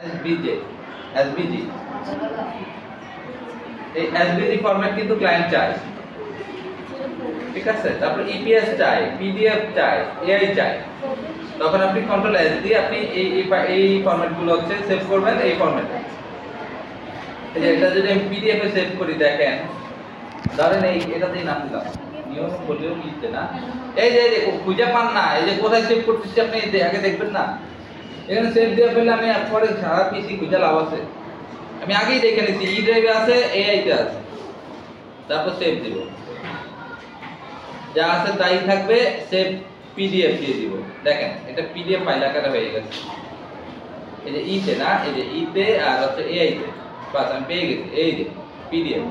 এসবিজে SBG এই SBG format কিন্তু client চায়, ঠিক আছে। তারপর ইপিএস চাই, পিডিএফ চাই, এআই চাই। তখন আপনি কন্ট্রোল এস দিয়ে আপনি এই ফরম্যাটগুলো হচ্ছে সেভ করবেন এই ফরম্যাটে। এই যে এটা যদি আমি পিডিএফ এ সেভ করি, দেখেন ধরেন এটাতেই নাম দিলাম নিয়ম ভলিউম লিখতে না, এই যে খুঁজে পান না, এই যে কোথায় সেভ করতেছি আপনি আগে দেখবেন না, এখানে সেভ দিয়ে ফেললে আমি পরে সারা পিসি খুঁজে লাভ আছে। আমি আগেই দেখে নিচ্ছি ই ড্রাইভে আছে, এআই তে আছে, তারপর সেভ দিব, যা আছে তাই থাকবে, সেভ পিডিএফ দিয়ে দিব। দেখেন এটা পিডিএফ ফাইল আকারে হয়ে গেছে, এই যে ইতে না, এই যে ইতে আর হচ্ছে এআই তে, বাস আমি পেয়ে গেছি এই যে পিডিএফ।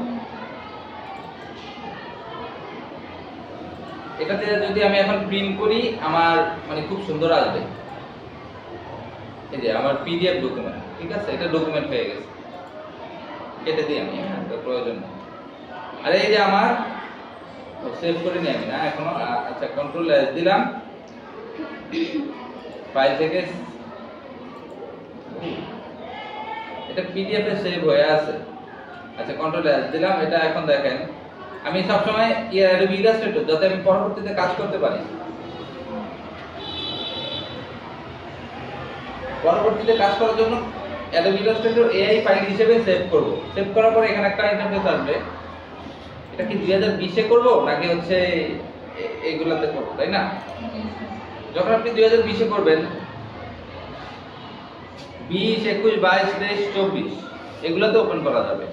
এটাতে যদি আমি এখন প্রিন্ট করি আমার মানে খুব সুন্দর আসবে। এই যে আমার পিডিএফ ডকুমেন্ট, ঠিক আছে, এটা ডকুমেন্ট হয়ে গেছে, কেটে দিই আমি, প্রয়োজন নেই। আর এই যে আমার সেভ করে নিই আমি না এখনো, আচ্ছা কন্ট্রোল এস দিলাম, ফাইল থেকে এটা পিডিএফ এ সেভ হয়ে আছে। আচ্ছা কন্ট্রোল এস দিলাম, এটা এখন দেখেন আমি সব সময় অ্যাডোবি ইলাস্ট্রেটর যাতে আমি পরবর্তীতে কাজ করতে পারি, পরবর্তীতে কাজ করার জন্য অ্যাডোবি ইলাস্ট্রেটর এআই ফাইল হিসেবে সেভ করব। সেভ করার পরে এখানে একটা ইন্টারফেস আসবে, এটা কি 2020 এ করব নাকি হচ্ছে এইগুলাতে করব, তাই না? যখন আপনি 2020 এ করবেন, 20, 21, 22, 23, 24 এগুলাতে ওপেন করা যাবে।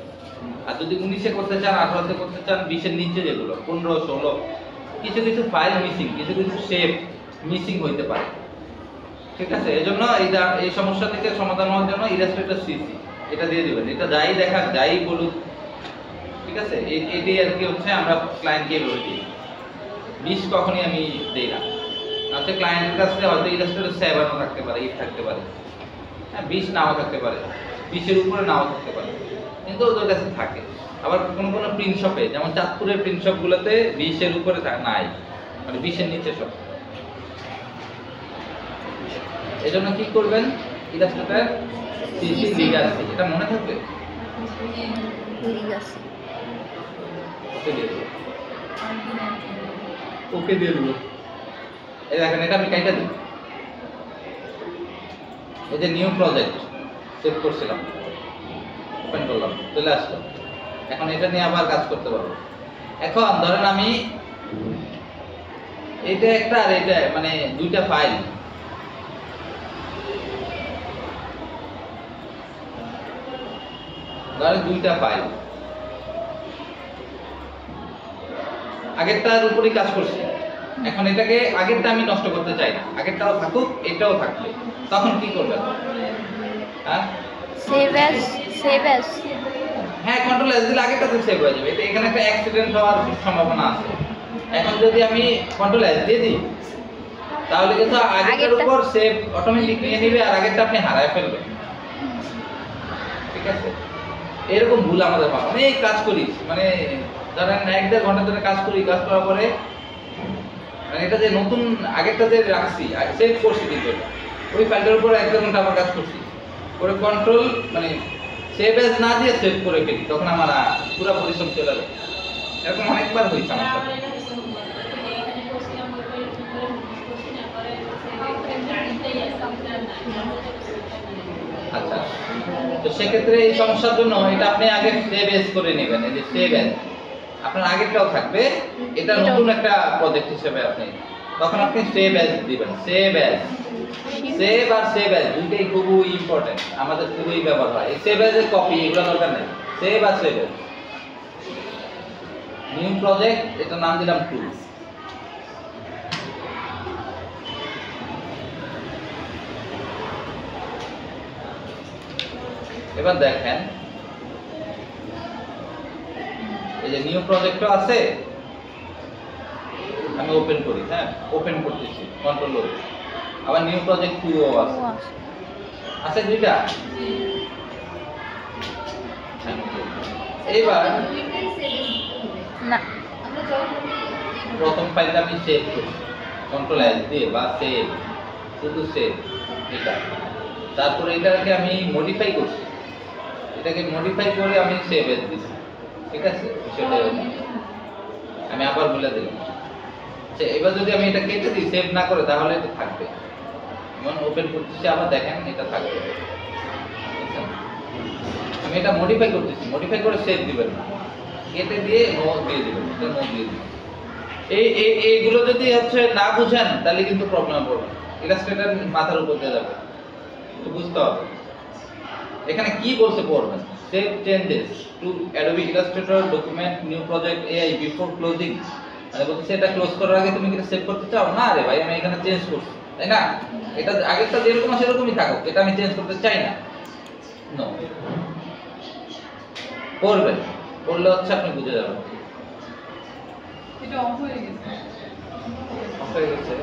আর যদি 19 এ করতে চান, 18 তে করতে চান, 20 এর নিচে যেগুলো 15, 16 কিছু কিছু ফাইল মিসিং, কিছু কিছু শেপ মিসিং হইতে পারে, ঠিক আছে। এজন্য এই সমস্যা থেকে সমাধান হওয়ার জন্য ইলাস্ট্রেটর সিসি এটা দিয়ে দিবেন, এটা যাই দেখাক যাই বলুক, ঠিক আছে। এটাই আর কি হচ্ছে আমরা ক্লায়েন্টকে বলে দিই। 20 কখনই আমি দেই না, আচ্ছা ক্লায়েন্টের কাছে হয়তো ইলাস্ট্রেটর 7 থাকতে পারে, 8 থাকতে পারে, হ্যাঁ 20 নাও থাকতে পারে, 20 এর উপরে নাও থাকতে পারে, কিন্তু ওদের কাছে থাকে। আবার কোন কোন প্রিন্ট শপে, যেমন চাঁদপুরের প্রিন্ট শপগুলোতে 20 এর উপরে নাই, মানে 20 এর নিচে সব। এজন্য কি করবেন, ইলাস্ট্রেটর সিসি লিগাসি এটা মনে থাকবে, লিগাসি ওকে দিয়ে দেবো। এই দেখেন এটা আমি কাইটা দিই, এই যে নিউ প্রজেক্ট সেভ করছিলাম, ওপেন করলাম, চলে আসলো। এখন এটা নিয়ে আবার কাজ করতে পারবো। এখন ধরেন আমি এটা একটা আর এটা মানে দুইটা ফাইল, ধরেন দুইটা ফাইল, আগেরটার উপরই কাজ করছি। এখন এটাকে আগেরটা আমি নষ্ট করতে চাই না, আগেরটাও থাকুক এটাও থাকবে, তখন কি করবেন? হ্যাঁ সেভ অ্যাজ হ্যাঁ কন্ট্রোল এস দিলে আগেরটাতে সেভ হয়ে যাবে। এটা এখানে একটা অ্যাক্সিডেন্ট হওয়ার সম্ভাবনা আছে। এখন যদি আমি কন্ট্রোল এস দিয়ে দিই তাহলে কিন্তু আগেরটার উপর সেভ অটোমেটিক নিয়ে নেবে আর আগেরটা আপনি হারায় ফেলবেন, ঠিক আছে। এরকম ভুল আমাদের হয়, অনেক কাজ করি, মানে ধরেন 1-1.5 ঘন্টা ধরে কাজ করি, কাজ করার পরে মানে এটা যে নতুন আগেরটা যে রাখছি সেভ করছি, কিন্তু ওই ফাইলটার উপর 1-1.5 ঘন্টা আবার কাজ করছি, করে কন্ট্রোল মানে সেভ এজ না দিয়ে সেভ করে ফেলি, তখন আমার পুরো পরিশ্রম চলে যায়। এরকম অনেকবার হয়েছে আমার সাথে। আচ্ছা, তো সেক্ষেত্রে এই সমস্যার জন্য এটা আপনি আগে সেভ এজ করে নেবেন, এই যে সেভ এজ আপনার আগেরটাও থাকবে, এটা নতুন একটা প্রজেক্ট হিসেবে আপনি তখন আপনি সেভ এজ দিবেন। সেভ এজ, সেভ আর সেভ এজ দুইটাই খুবই ইম্পর্টেন্ট, আমাদের খুবই ব্যবহার হয়। এই সেভ এজ এর কপি এগুলো দরকার নেই, সেভ আর সেভ এজ। নিউ প্রজেক্ট এটা নাম দিলাম টুলস। এবার দেখেন এই যে নিউ প্রজেক্টও আছে, আমি ওপেন করি, হ্যাঁ ওপেন করতেছি কন্ট্রোল ও, আবার নিউ প্রজেক্ট 2 ও আছে, আছে দুইটা। এইবার না, প্রথম ফাইলটা আমি সেভ করি কন্ট্রোল এস দিয়ে, বা সেভ, শুধু সেভ, এটা তারপরে এটাকে আমি মডিফাই করছি, এটাকে মডিফাই করে আমি সেভ এস দিছি, ঠিক আছে? সেটা আমি আবার বলে দিলাম। আচ্ছা, এবার যদি আমি এটা কেটে দিই, সেভ না করে, তাহলে এটা থাকবে। যেমন ওপেন করতেছি, আবার দেখেন এটা থাকবে। বুঝছেন? আমি এটা মডিফাই করতেছি, মডিফাই করে সেভ দিবেন না, কেটে দিয়ে নো দিয়ে দিবেন, এটা নো দিয়ে দিবেন। এইগুলো যদি হচ্ছে না বুঝেন তাহলে কিন্তু প্রবলেম পড়বে, ইলাস্ট্রেটর মাথার উপর দিয়ে যাবে, তো বুঝতে হবে এখানে কি বলছে পড়বেন। Save changes to Adobe Illustrator document new project AI before closing, মানে বলছে এটা ক্লোজ করার আগে তুমি কি সেভ করতে চাও? না রে ভাই, আমি এখানে চেঞ্জ করছি, তাই না? এটা আগেরটা যেরকম আছে সেরকমই থাকুক, এটা আমি চেঞ্জ করতে চাই না। নো করবেন, করলে হচ্ছে আপনি বুঝে যাবেন। এটা অফ হয়ে গেছে। হয়ে গেছে।